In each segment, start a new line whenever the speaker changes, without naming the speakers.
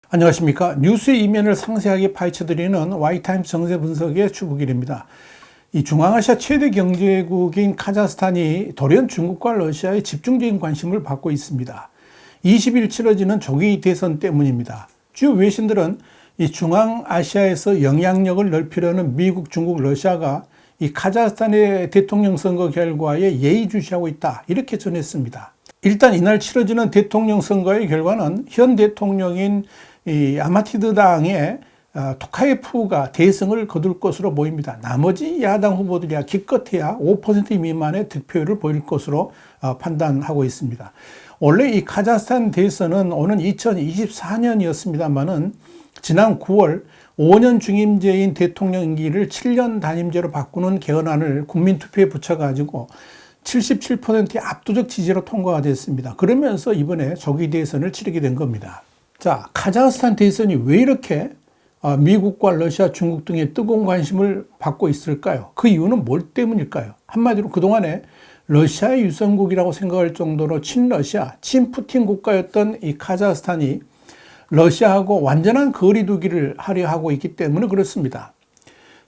안녕하십니까. 뉴스의 이면을 상세하게 파헤쳐드리는 Y타임스 정세 분석의 주북일입니다. 이 중앙아시아 최대 경제국인 카자흐스탄이 돌연 중국과 러시아의 집중적인 관심을 받고 있습니다. 20일 치러지는 조기 대선 때문입니다. 주요 외신들은 이 중앙아시아에서 영향력을 넓히려는 미국, 중국, 러시아가 이 카자흐스탄의 대통령 선거 결과에 예의주시하고 있다, 이렇게 전했습니다. 일단 이날 치러지는 대통령 선거의 결과는 현 대통령인 이 아마티드 당의 토카예프가 대승을 거둘 것으로 보입니다. 나머지 야당 후보들이야 기껏해야 5% 미만의 득표율을 보일 것으로 판단하고 있습니다. 원래 이 카자흐스탄 대선은 오는 2024년이었습니다만은 지난 9월 5년 중임제인 대통령 임기를 7년 단임제로 바꾸는 개헌안을 국민투표에 붙여가지고 77%의 압도적 지지로 통과가 됐습니다. 그러면서 이번에 조기 대선을 치르게 된 겁니다. 자, 카자흐스탄 대선이 왜 이렇게 미국과 러시아, 중국 등의 뜨거운 관심을 받고 있을까요? 그 이유는 뭘 때문일까요? 한마디로 그동안에 러시아의 유선국이라고 생각할 정도로 친러시아, 친푸틴 국가였던 이 카자흐스탄이 러시아하고 완전한 거리두기를 하려 하고 있기 때문에 그렇습니다.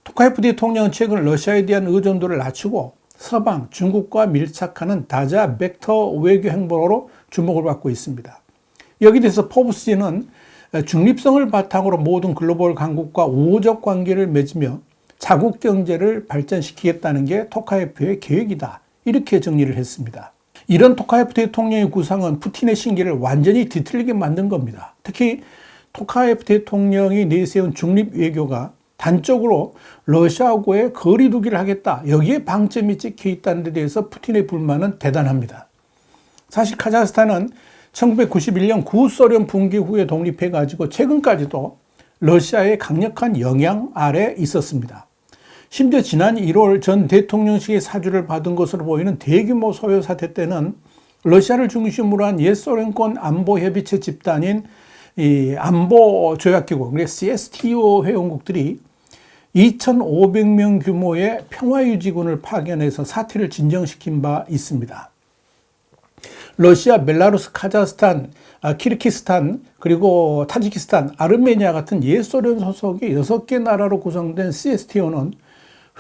토카예프 대통령은 최근 러시아에 대한 의존도를 낮추고 서방, 중국과 밀착하는 다자 벡터 외교 행보로 주목을 받고 있습니다. 여기 대해서 포브스지는 중립성을 바탕으로 모든 글로벌 강국과 우호적 관계를 맺으며 자국 경제를 발전시키겠다는 게 토카예프의 계획이다, 이렇게 정리를 했습니다. 이런 토카예프 대통령의 구상은 푸틴의 신기를 완전히 뒤틀리게 만든 겁니다. 특히 토카예프 대통령이 내세운 중립 외교가 단적으로 러시아하고의 거리두기를 하겠다, 여기에 방점이 찍혀 있다는 데 대해서 푸틴의 불만은 대단합니다. 사실 카자흐스탄은 1991년 구소련 붕괴 후에 독립해가지고 최근까지도 러시아의 강력한 영향 아래 있었습니다. 심지어 지난 1월 전 대통령실의 사주를 받은 것으로 보이는 대규모 소요 사태 때는 러시아를 중심으로 한 옛소련권 안보협의체 집단인 이 안보조약기구, CSTO 회원국들이 2,500명 규모의 평화유지군을 파견해서 사태를 진정시킨 바 있습니다. 러시아, 벨라루스, 카자흐스탄, 키르기스탄, 그리고 타지키스탄, 아르메니아 같은 옛소련 소속의 6개 나라로 구성된 CSTO는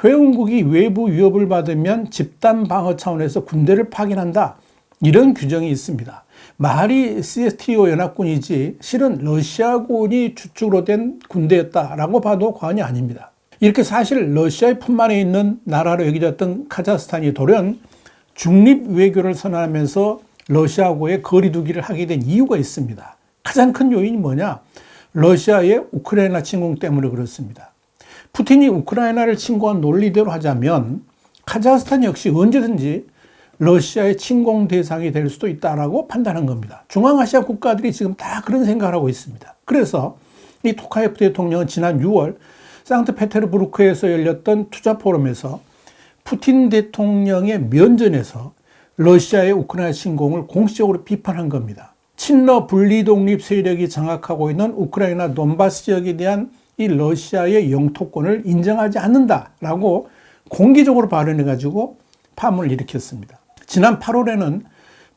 회원국이 외부 위협을 받으면 집단 방어 차원에서 군대를 파견한다, 이런 규정이 있습니다. 말이 CSTO 연합군이지 실은 러시아군이 주축으로 된 군대였다라고 봐도 과언이 아닙니다. 이렇게 사실 러시아의 품만에 있는 나라로 여겨졌던 카자흐스탄이 돌연 중립 외교를 선언하면서 러시아하고의 거리두기를 하게 된 이유가 있습니다. 가장 큰 요인이 뭐냐? 러시아의 우크라이나 침공 때문에 그렇습니다. 푸틴이 우크라이나를 침공한 논리대로 하자면 카자흐스탄 역시 언제든지 러시아의 침공 대상이 될 수도 있다라고 판단한 겁니다. 중앙아시아 국가들이 지금 다 그런 생각을 하고 있습니다. 그래서 이 토카예프 대통령은 지난 6월 상트페테르부르크에서 열렸던 투자 포럼에서 푸틴 대통령의 면전에서 러시아의 우크라이나 침공을 공식적으로 비판한 겁니다. 친러 분리독립 세력이 장악하고 있는 우크라이나 돈바스 지역에 대한 이 러시아의 영토권을 인정하지 않는다라고 공개적으로 발언해가지고 파문을 일으켰습니다. 지난 8월에는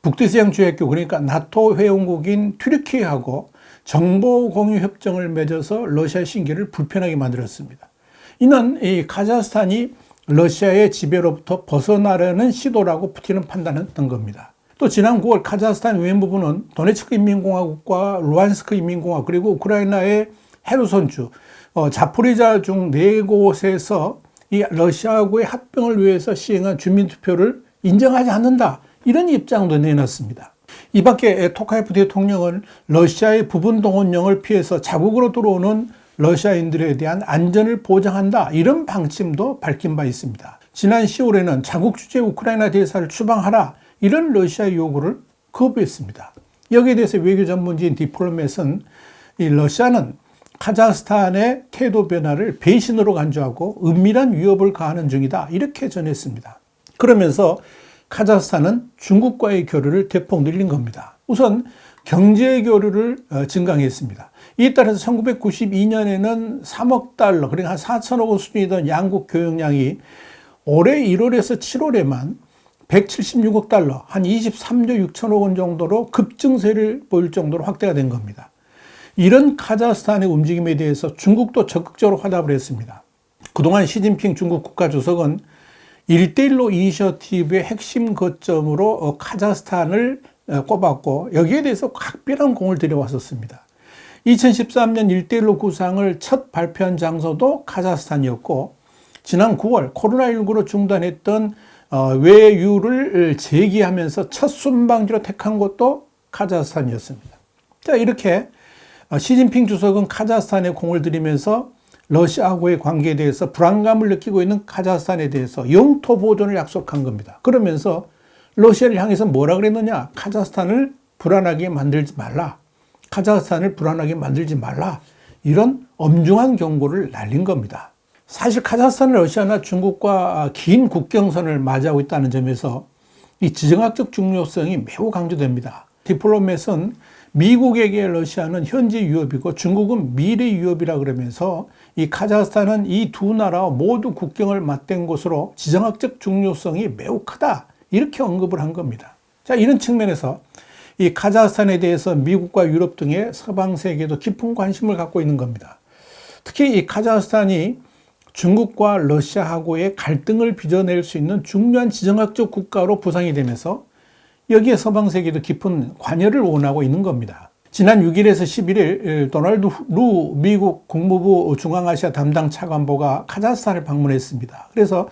북대서양 조약기구, 그러니까 나토 회원국인 튀르키예하고 정보 공유 협정을 맺어서 러시아 신기를 불편하게 만들었습니다. 이는 이 카자흐스탄이 러시아의 지배로부터 벗어나려는 시도라고 푸틴은 판단했던 겁니다. 또 지난 9월 카자흐스탄 외무부는 도네츠크 인민공화국과 루안스크 인민공화국, 그리고 우크라이나의 헤르손주, 자포리자 중 4곳에서 이 러시아하고의 합병을 위해서 시행한 주민투표를 인정하지 않는다, 이런 입장도 내놨습니다. 이 밖에 토카예프 대통령은 러시아의 부분 동원령을 피해서 자국으로 들어오는 러시아인들에 대한 안전을 보장한다, 이런 방침도 밝힌 바 있습니다. 지난 10월에는 자국 주재 우크라이나 대사를 추방하라, 이런 러시아의 요구를 거부했습니다. 여기에 대해서 외교 전문지인 디플로맷은 이 러시아는 카자흐스탄의 태도 변화를 배신으로 간주하고 은밀한 위협을 가하는 중이다, 이렇게 전했습니다. 그러면서 카자흐스탄은 중국과의 교류를 대폭 늘린 겁니다. 우선 경제 교류를 증강했습니다. 이에 따라서 1992년에는 3억 달러, 그러니까 한 4천억 원 수준이던 양국 교역량이 올해 1월에서 7월에만 176억 달러, 한 23조 6천억 원 정도로 급증세를 보일 정도로 확대가 된 겁니다. 이런 카자흐스탄의 움직임에 대해서 중국도 적극적으로 화답을 했습니다. 그동안 시진핑 중국 국가주석은 1대1로 이니셔티브의 핵심 거점으로 카자흐스탄을 꼽았고 여기에 대해서 각별한 공을 들여왔었습니다. 2013년 1대1로 구상을 첫 발표한 장소도 카자흐스탄이었고 지난 9월 코로나19로 중단했던 외유를 재개하면서 첫 순방지로 택한 곳도 카자흐스탄이었습니다. 자, 이렇게 시진핑 주석은 카자흐스탄에 공을 들이면서 러시아하고의 관계에 대해서 불안감을 느끼고 있는 카자흐스탄에 대해서 영토 보존을 약속한 겁니다. 그러면서 러시아를 향해서 뭐라 그랬느냐? 카자흐스탄을 불안하게 만들지 말라. 카자흐스탄을 불안하게 만들지 말라. 이런 엄중한 경고를 날린 겁니다. 사실 카자흐스탄은 러시아나 중국과 긴 국경선을 맞이하고 있다는 점에서 이 지정학적 중요성이 매우 강조됩니다. 디플로맷은 미국에게 러시아는 현재 위협이고 중국은 미래 위협이라 그러면서 이 카자흐스탄은 이 두 나라와 모두 국경을 맞댄 곳으로 지정학적 중요성이 매우 크다. 이렇게 언급을 한 겁니다. 자, 이런 측면에서 이 카자흐스탄에 대해서 미국과 유럽 등의 서방 세계도 깊은 관심을 갖고 있는 겁니다. 특히 이 카자흐스탄이 중국과 러시아하고의 갈등을 빚어낼 수 있는 중요한 지정학적 국가로 부상이 되면서 여기에 서방 세계도 깊은 관여를 원하고 있는 겁니다. 지난 6일에서 11일 도널드 루 미국 국무부 중앙아시아 담당 차관보가 카자흐스탄을 방문했습니다. 그래서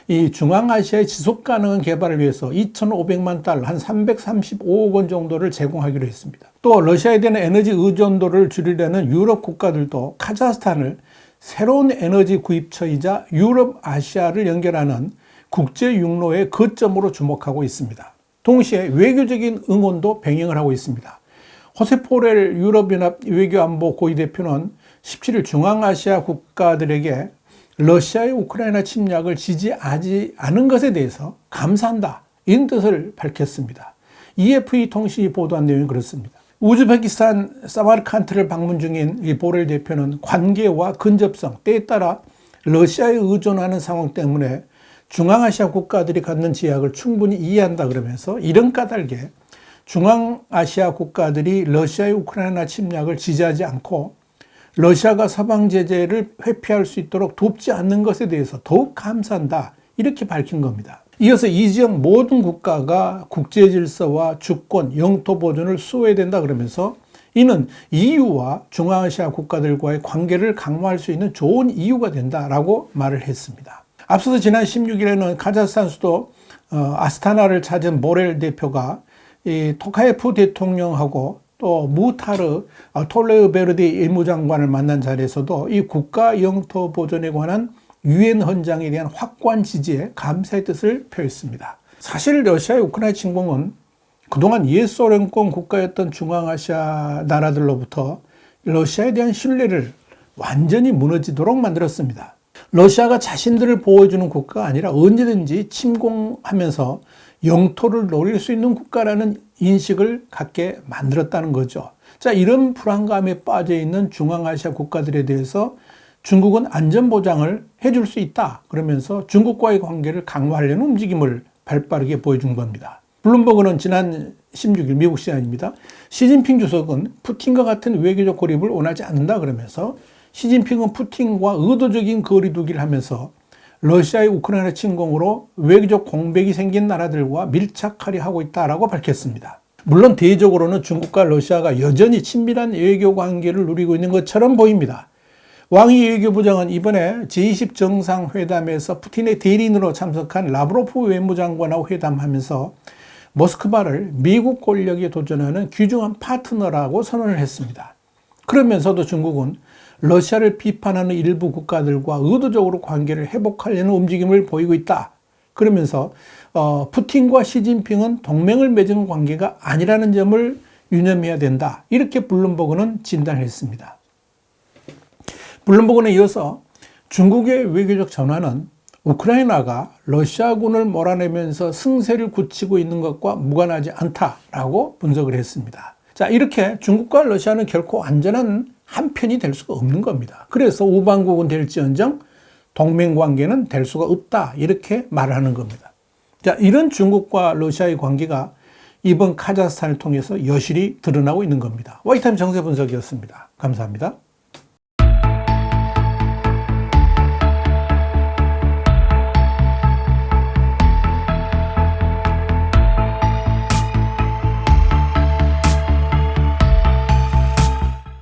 이 중앙아시아의 지속가능한 개발을 위해서 2,500만 달러, 한 335억 원 정도를 제공하기로 했습니다. 또 러시아에 대한 에너지 의존도를 줄이려는 유럽 국가들도 카자흐스탄을 새로운 에너지 구입처이자 유럽, 아시아를 연결하는 국제 육로의 거점으로 주목하고 있습니다. 동시에 외교적인 응원도 병행을 하고 있습니다. 호세 포렐 유럽연합 외교안보 고위대표는 17일 중앙아시아 국가들에게 러시아의 우크라이나 침략을 지지하지 않은 것에 대해서 감사한다. 이런 뜻을 밝혔습니다. EFE 통신이 보도한 내용이 그렇습니다. 우즈베키스탄 사마르칸트를 방문 중인 이 보렐 대표는 관계와 근접성, 때에 따라 러시아에 의존하는 상황 때문에 중앙아시아 국가들이 갖는 제약을 충분히 이해한다 그러면서 이런 까닭에 중앙아시아 국가들이 러시아의 우크라이나 침략을 지지하지 않고 러시아가 서방 제재를 회피할 수 있도록 돕지 않는 것에 대해서 더욱 감사한다. 이렇게 밝힌 겁니다. 이어서 이 지역 모든 국가가 국제 질서와 주권, 영토 보존을 수호해야 된다 그러면서 이는 EU와 중앙아시아 국가들과의 관계를 강화할 수 있는 좋은 이유가 된다라고 말을 했습니다. 앞서서 지난 16일에는 카자흐스탄 수도 아스타나를 찾은 보렐 대표가 이 토카예프 대통령하고 또 무타르 톨레베르디 외무장관을 만난 자리에서도 이 국가 영토 보존에 관한 유엔 헌장에 대한 확고한 지지에 감사의 뜻을 표했습니다. 사실 러시아의 우크라이나 침공은 그동안 옛소련권 국가였던 중앙아시아 나라들로부터 러시아에 대한 신뢰를 완전히 무너지도록 만들었습니다. 러시아가 자신들을 보호해주는 국가가 아니라 언제든지 침공하면서 영토를 노릴 수 있는 국가라는 인식을 갖게 만들었다는 거죠. 자, 이런 불안감에 빠져 있는 중앙아시아 국가들에 대해서 중국은 안전보장을 해줄 수 있다. 그러면서 중국과의 관계를 강화하려는 움직임을 발빠르게 보여준 겁니다. 블룸버그는 지난 16일 미국 시간입니다. 시진핑 주석은 푸틴과 같은 외교적 고립을 원하지 않는다 그러면서 시진핑은 푸틴과 의도적인 거리두기를 하면서 러시아의 우크라이나 침공으로 외교적 공백이 생긴 나라들과 밀착하려 하고 있다라고 밝혔습니다. 물론 대외적으로는 중국과 러시아가 여전히 친밀한 외교 관계를 누리고 있는 것처럼 보입니다. 왕이 외교부장은 이번에 제20 정상회담에서 푸틴의 대리인으로 참석한 라브로프 외무장관하고 회담하면서 모스크바를 미국 권력에 도전하는 귀중한 파트너라고 선언을 했습니다. 그러면서도 중국은 러시아를 비판하는 일부 국가들과 의도적으로 관계를 회복하려는 움직임을 보이고 있다. 그러면서 푸틴과 시진핑은 동맹을 맺은 관계가 아니라는 점을 유념해야 된다. 이렇게 블룸버그는 진단을 했습니다. 블룸버그는 이어서 중국의 외교적 전환은 우크라이나가 러시아군을 몰아내면서 승세를 굳히고 있는 것과 무관하지 않다라고 분석을 했습니다. 자, 이렇게 중국과 러시아는 결코 안전한 한편이 될 수가 없는 겁니다. 그래서 우방국은 될지언정 동맹 관계는 될 수가 없다. 이렇게 말하는 겁니다. 자, 이런 중국과 러시아의 관계가 이번 카자흐스탄을 통해서 여실히 드러나고 있는 겁니다. 와이타임 정세 분석이었습니다. 감사합니다.